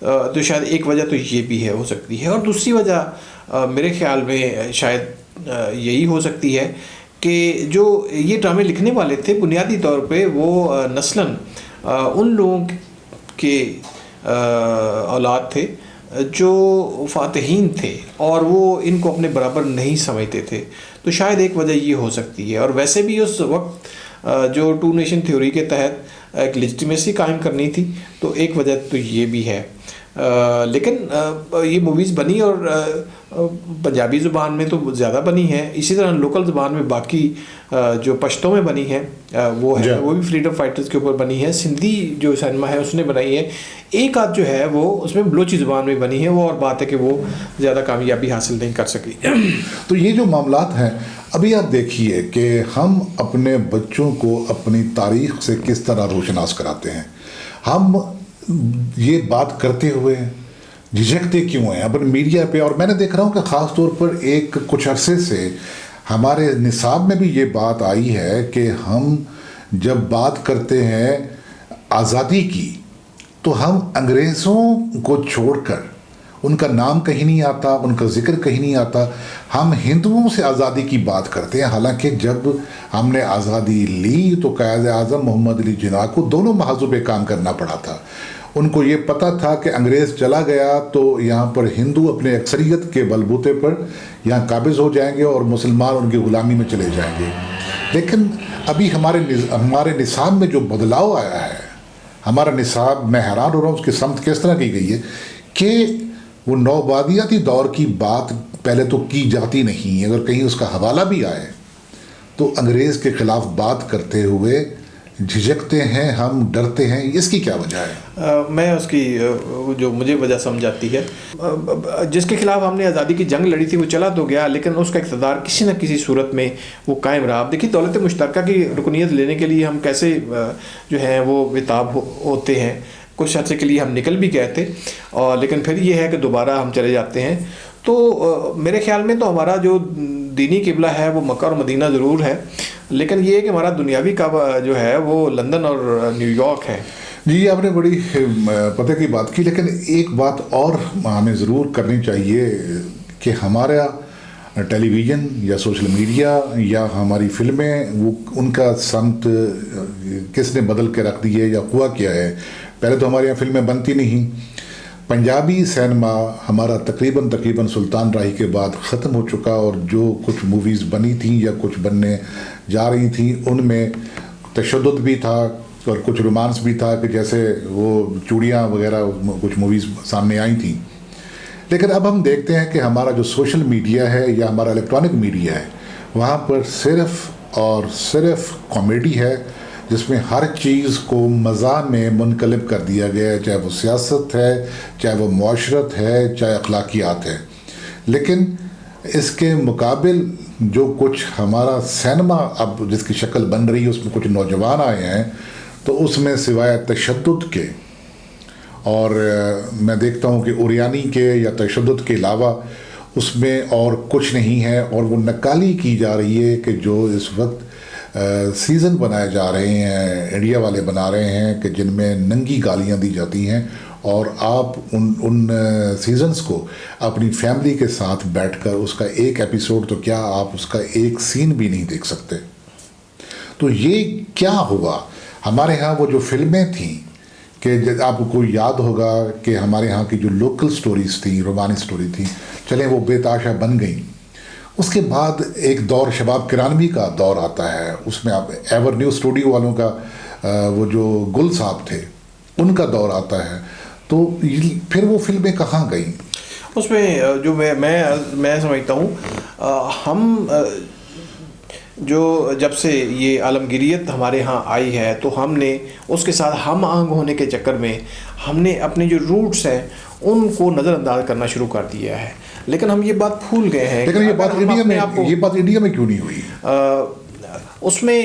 تو شاید ایک وجہ تو یہ بھی ہے، ہو سکتی ہے. اور دوسری وجہ میرے خیال میں شاید یہی ہو سکتی ہے کہ جو یہ ڈرامے لکھنے والے تھے بنیادی طور پہ وہ نسلاً ان لوگوں کے اولاد تھے جو فاتحین تھے اور وہ ان کو اپنے برابر نہیں سمجھتے تھے. تو شاید ایک وجہ یہ ہو سکتی ہے. اور ویسے بھی اس وقت جو ٹو نیشن تھیوری کے تحت ایک لیجٹیمیسی قائم کرنی تھی، تو ایک وجہ تو یہ بھی ہے. لیکن یہ موویز بنی اور پنجابی زبان میں تو زیادہ بنی ہیں، اسی طرح لوکل زبان میں باقی جو پشتوں میں بنی ہیں وہ ہے، وہ بھی فریڈم فائٹرز کے اوپر بنی ہے. سندھی جو سینما ہے اس نے بنائی ہے. ایک آدھ جو ہے وہ اس میں بلوچی زبان میں بنی ہے، وہ اور بات ہے کہ وہ زیادہ کامیابی حاصل نہیں کر سکی. تو یہ جو معاملات ہیں، ابھی آپ دیکھیے کہ ہم اپنے بچوں کو اپنی تاریخ سے کس طرح روشناس کراتے ہیں. ہم یہ بات کرتے ہوئے جھجکتے کیوں ہیں اپنے میڈیا پہ؟ اور میں نے دیکھ رہا ہوں کہ خاص طور پر کچھ عرصے سے ہمارے نصاب میں بھی یہ بات آئی ہے کہ ہم جب بات کرتے ہیں آزادی کی تو ہم انگریزوں کو چھوڑ کر، ان کا نام کہیں نہیں آتا، ان کا ذکر کہیں نہیں آتا، ہم ہندوؤں سے آزادی کی بات کرتے ہیں. حالانکہ جب ہم نے آزادی لی تو قائد اعظم محمد علی جناح کو دونوں محاذوں پہ کام کرنا پڑا تھا. ان کو یہ پتہ تھا کہ انگریز چلا گیا تو یہاں پر ہندو اپنے اکثریت کے بلبوتے پر یہاں قابض ہو جائیں گے اور مسلمان ان کی غلامی میں چلے جائیں گے. لیکن ابھی ہمارے نصاب میں جو بدلاؤ آیا ہے، ہمارا نصاب، میں حیران ہو رہا ہوں اس کی سمت کس طرح کی گئی ہے کہ وہ نوآبادیاتی دور کی بات پہلے تو کی جاتی نہیں. اگر کہیں اس کا حوالہ بھی آئے تو انگریز کے خلاف بات کرتے ہوئے جھجکتے ہیں، ہم ڈرتے ہیں. اس کی کیا وجہ ہے؟ میں اس کی جو مجھے وجہ سمجھ آتی ہے، جس کے خلاف ہم نے آزادی کی جنگ لڑی تھی وہ چلا تو گیا، لیکن اس کا اقتدار کسی نہ کسی صورت میں وہ قائم رہا. آپ دیکھیے دولت مشترکہ کی رکنیت لینے کے لیے ہم کیسے جو ہیں وہ بتاب ہوتے ہیں. کچھ عرصے کے لیے ہم نکل بھی گئے تھے، اور لیکن پھر یہ ہے کہ دوبارہ ہم چلے جاتے ہیں. تو میرے خیال میں تو ہمارا جو دینی قبلہ ہے وہ مکہ اور مدینہ ضرور ہے، لیکن یہ ہے کہ ہمارا دنیاوی کعبہ جو ہے وہ لندن اور نیو یارک ہے. جی آپ نے بڑی پتہ کی بات کی، لیکن ایک بات اور ہمیں ضرور کرنی چاہیے کہ ہمارا ٹیلی ویژن یا سوشل میڈیا یا ہماری فلمیں، وہ ان کا سمت کس نے بدل کے رکھ دی ہے یا ہوا کیا ہے. پہلے تو ہمارے یہاں فلمیں بنتی نہیں. پنجابی سینما ہمارا تقریباً سلطان راہی کے بعد ختم ہو چکا، اور جو کچھ موویز بنی تھیں یا کچھ بننے جا رہی تھیں ان میں تشدد بھی تھا اور کچھ رومانس بھی تھا، کہ جیسے وہ چوڑیاں وغیرہ کچھ موویز سامنے آئی تھیں. لیکن اب ہم دیکھتے ہیں کہ ہمارا جو سوشل میڈیا ہے یا ہمارا الیکٹرانک میڈیا ہے، وہاں پر صرف اور صرف کامیڈی ہے، جس میں ہر چیز کو مزاح میں منقلب کر دیا گیا ہے، چاہے وہ سیاست ہے، چاہے وہ معاشرت ہے، چاہے اخلاقیات ہے. لیکن اس کے مقابل جو کچھ ہمارا سینما اب جس کی شکل بن رہی ہے، اس میں کچھ نوجوان آئے ہیں، تو اس میں سوائے تشدد کے، اور میں دیکھتا ہوں کہ اوریانی کے یا تشدد کے علاوہ اس میں اور کچھ نہیں ہے. اور وہ نکالی کی جا رہی ہے کہ جو اس وقت سیزن بنائے جا رہے ہیں، انڈیا والے بنا رہے ہیں، کہ جن میں ننگی گالیاں دی جاتی ہیں، اور آپ ان سیزنز کو اپنی فیملی کے ساتھ بیٹھ کر اس کا ایک ایپیسوڈ تو کیا آپ اس کا ایک سین بھی نہیں دیکھ سکتے. تو یہ کیا ہوا؟ ہمارے ہاں وہ جو فلمیں تھیں، کہ آپ کو یاد ہوگا کہ ہمارے ہاں کی جو لوکل سٹوریز تھیں، رومانی سٹوری تھیں، چلیں وہ بے تحاشا بن گئیں. اس کے بعد ایک دور شباب کرانوی کا دور آتا ہے، اس میں آپ ایور نیو اسٹوڈیو والوں کا وہ جو گل صاحب تھے ان کا دور آتا ہے. تو پھر وہ فلمیں کہاں گئیں؟ اس میں جو میں سمجھتا ہوں، ہم جو جب سے یہ عالمگیریت ہمارے ہاں آئی ہے تو ہم نے اس کے ساتھ ہم آہنگ ہونے کے چکر میں ہم نے اپنے جو روٹس ہیں ان کو نظر انداز کرنا شروع کر دیا ہے. لیکن ہم یہ بات بھول گئے ہیں. لیکن یہ بات انڈیا میں کیوں نہیں ہوئی؟ اس میں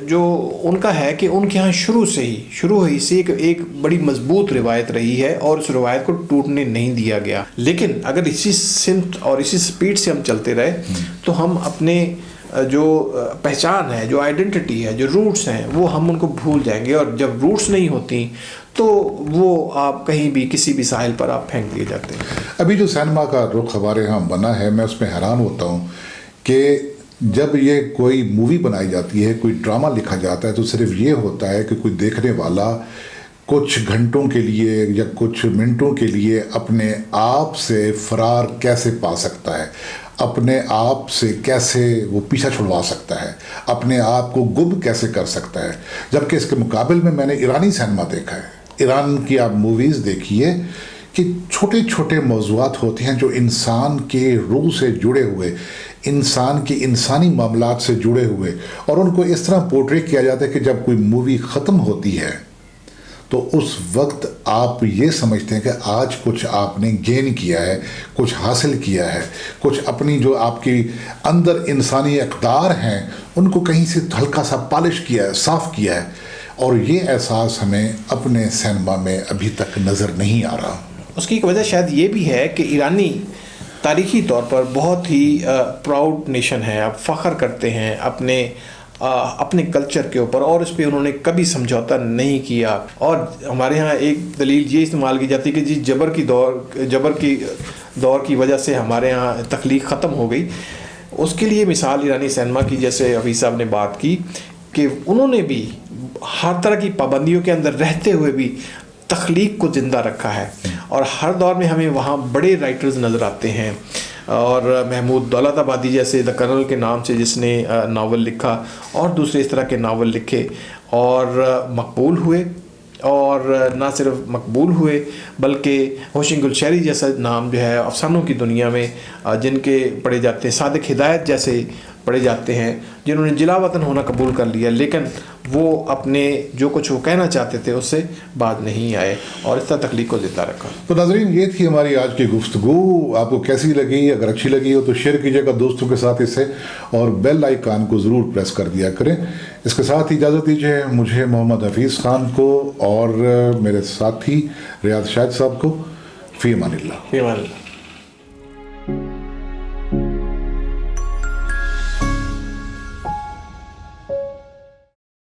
جو ان کا ہے کہ ان کے یہاں شروع ہی سے ایک بڑی مضبوط روایت رہی ہے، اور اس روایت کو ٹوٹنے نہیں دیا گیا. لیکن اگر اسی سمت اور اسی سپیڈ سے ہم چلتے رہے تو ہم اپنے جو پہچان ہے، جو آئیڈینٹی ہے، جو روٹس ہیں، وہ ہم ان کو بھول جائیں گے، اور جب روٹس نہیں ہوتی تو وہ آپ کہیں بھی کسی بھی ساحل پر آپ پھینک دیے جاتے ہیں۔ ابھی جو سینما کا رخ ہمارے ہاں بنا ہے، میں اس میں حیران ہوتا ہوں کہ جب یہ کوئی مووی بنائی جاتی ہے، کوئی ڈرامہ لکھا جاتا ہے، تو صرف یہ ہوتا ہے کہ کوئی دیکھنے والا کچھ گھنٹوں کے لیے یا کچھ منٹوں کے لیے اپنے آپ سے فرار کیسے پا سکتا ہے، اپنے آپ سے کیسے وہ پیچھا چھڑوا سکتا ہے، اپنے آپ کو گم کیسے کر سکتا ہے۔ جبکہ اس کے مقابل میں نے ایرانی سینما دیکھا ہے، ایران کی آپ موویز دیکھیے کہ چھوٹے چھوٹے موضوعات ہوتے ہیں جو انسان کے روح سے جڑے ہوئے، انسان کے انسانی معاملات سے جڑے ہوئے، اور ان کو اس طرح پورٹری کیا جاتا ہے کہ جب کوئی مووی ختم ہوتی ہے تو اس وقت آپ یہ سمجھتے ہیں کہ آج کچھ آپ نے گین کیا ہے، کچھ حاصل کیا ہے، کچھ اپنی جو آپ کی اندر انسانی اقدار ہیں ان کو کہیں سے ہلکا سا پالش کیا ہے، صاف کیا ہے، اور یہ احساس ہمیں اپنے سینما میں ابھی تک نظر نہیں آ رہا۔ اس کی ایک وجہ شاید یہ بھی ہے کہ ایرانی تاریخی طور پر بہت ہی پراؤڈ نیشن ہے، آپ فخر کرتے ہیں اپنے کلچر کے اوپر، اور اس پہ انہوں نے کبھی سمجھوتا نہیں کیا۔ اور ہمارے ہاں ایک دلیل یہ استعمال کی جاتی ہے کہ جی جبر کی دور کی وجہ سے ہمارے ہاں تخلیق ختم ہو گئی۔ اس کے لیے مثال ایرانی سینما کی، جیسے حفیظ صاحب نے بات کی کہ انہوں نے بھی ہر طرح کی پابندیوں کے اندر رہتے ہوئے بھی تخلیق کو زندہ رکھا ہے، اور ہر دور میں ہمیں وہاں بڑے رائٹرز نظر آتے ہیں، اور محمود دولت آبادی جیسے دا کرنل کے نام سے جس نے ناول لکھا، اور دوسرے اس طرح کے ناول لکھے اور مقبول ہوئے، اور نہ صرف مقبول ہوئے بلکہ ہوشنگ گل شہری جیسا نام جو ہے افسانوں کی دنیا میں جن کے پڑھے جاتے ہیں، صادق ہدایت جیسے پڑھے جاتے ہیں جنہوں نے جلا وطن ہونا قبول کر لیا، لیکن وہ اپنے جو کچھ وہ کہنا چاہتے تھے اس سے باز نہیں آئے، اور اس طرح تخلیق کو زندہ رکھا۔ تو ناظرین، یہ تھی ہماری آج کی گفتگو۔ آپ کو کیسی لگی؟ اگر اچھی لگی ہو تو شیئر کیجیے گا دوستوں کے ساتھ اسے، اور بیل آئیکن کو ضرور پریس کر دیا کریں۔ اس کے ساتھ اجازت دیجیے مجھے، محمد حفیظ خان کو، اور میرے ساتھی ریاض شاہد صاحب کو۔ فی امان اللہ۔ فی امان اللہ۔